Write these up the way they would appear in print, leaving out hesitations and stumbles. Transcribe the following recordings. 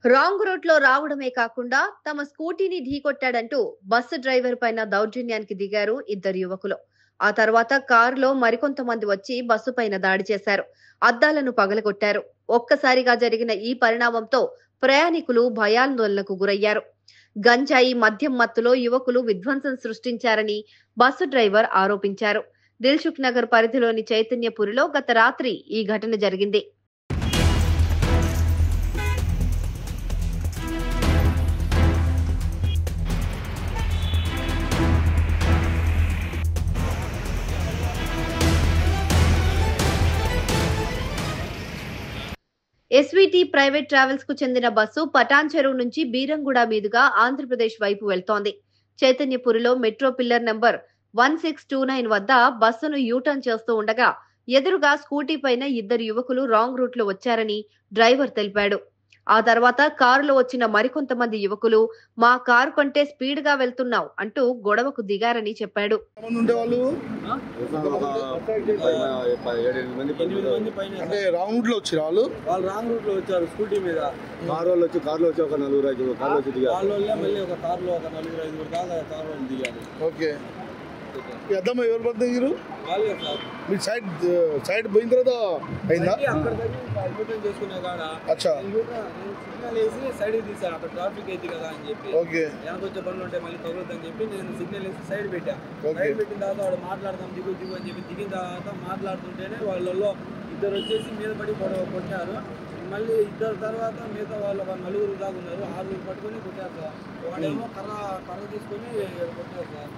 Wrong route లో రావడమే కాకుండా తమ స్కూటీని ఢీకొట్టాడంటూ బస్సు డ్రైవర్ పైన దౌర్జన్యానికి దిగారు ఇద్దరు యువకులు. ఆ తర్వాత కారులో మరికొంతమంది వచ్చి బస్సు పైన దాడి చేశారు. అద్దాలను పగలగొట్టారు. ఒక్కసారిగా జరిగిన ఈ పరిణామంతో ప్రయాణికులు భయాందోళనకు గురయ్యారు. గంజాయి మద్యం మత్తులో యువకులు విధ్వంసం సృష్టించారని బస్సు డ్రైవర్ ఆరోపించారు. దిల్సుఖ్ నగర్ పరిధిలోని చైతన్యపురిలో గత రాత్రి ఈ ఘటన జరిగింది. ఎస్వీటీ ప్రైవేట్ ట్రావెల్స్ కు చెందిన బస్సు పటాన్ చెరువు నుంచి బీరంగూడ మీదుగా ఆంధ్రప్రదేశ్ వైపు వెళ్తోంది. చైతన్యపురిలో మెట్రో పిల్లర్ నంబర్ 1629 వద్ద బస్సును యూటర్న్ చేస్తూ ఉండగా ఎదురుగా స్కూటీ పైన ఇద్దరు యువకులు రాంగ్ రూట్ లో వచ్చారని డ్రైవర్ తెలిపాడు. ఆ తర్వాత కారులో వచ్చిన మరికొంతమంది యువకులు మా కారు కంటే స్పీడ్ గా వెళ్తున్నావు అంటూ గొడవకు దిగారని చెప్పాడు. స్కూటీ మీద కారులో వచ్చి ఒక నలుగురు ఐదుగురు దిగారు. అర్థమా ఎవరు పడుతుంది మీరు సైడ్ పోయిన తర్వాత అయిందా? అచ్చా సిగ్నల్ వేసి సైడ్ తీసాను. అక్కడ ట్రాఫిక్ అయితే కదా అని చెప్పి వెనకొచ్చే పనులు ఉంటే మళ్ళీ తగులుతుందని చెప్పి నేను సిగ్నల్ వేసి సైడ్ పెట్టాను. సైడ్ పెట్టిన తర్వాత వాడు మాట్లాడతాం దిగు దిగు అని చెప్పి దిగిన తర్వాత మాట్లాడుతుంటేనే వాళ్ళలో ఇద్దరు వచ్చేసి మీద పడి కొట్టారు. మళ్ళీ ఇద్దరు తర్వాత మిగతా వాళ్ళు ఒక నలుగురు దాకా ఉన్నారు. ఆరుగురు పట్టుకొని కొట్టారు సార్. వాడేమో కర్ర తీసుకొని కొట్టారు సార్.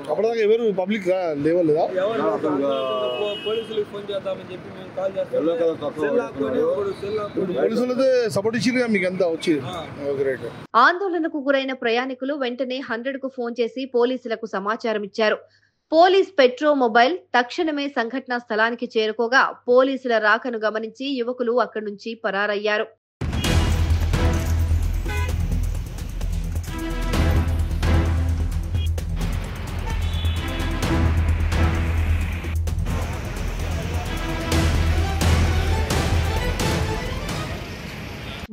అప్పటిదాకా ఎవరు పబ్లిక్ లేవలేదా? పోలీసులకు ఫోన్ చేద్దామని చెప్పి మేము కాల్ చేస్తాం. పోలీసులతో సపోర్ట్ ఇచ్చింది మీకు అంతా వచ్చి. ఆందోళనకు గురైన ప్రయాణికులు వెంటనే 100 కు ఫోన్ చేసి పోలీసులకు సమాచారం ఇచ్చారు. పోలీస్ పెట్రో మొబైల్ తక్షణమే సంఘటనా స్థలానికి చేరుకోగా పోలీసుల రాకను గమనించి యువకులు అక్కడి నుంచి పరారయ్యారు.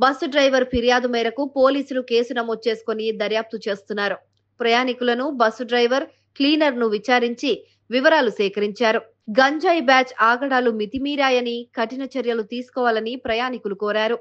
బస్సు డ్రైవర్ ఫిర్యాదు మేరకు పోలీసులు కేసు నమోదు చేసుకుని దర్యాప్తు చేస్తున్నారు. ప్రయాణికులను బస్సు డ్రైవర్ క్లీనర్ ను విచారించి వివరాలు సేకరించారు. గంజాయి బ్యాచ్ ఆగడాలు మితిమీరాయని కఠిన చర్యలు తీసుకోవాలని ప్రయాణికులు కోరారు.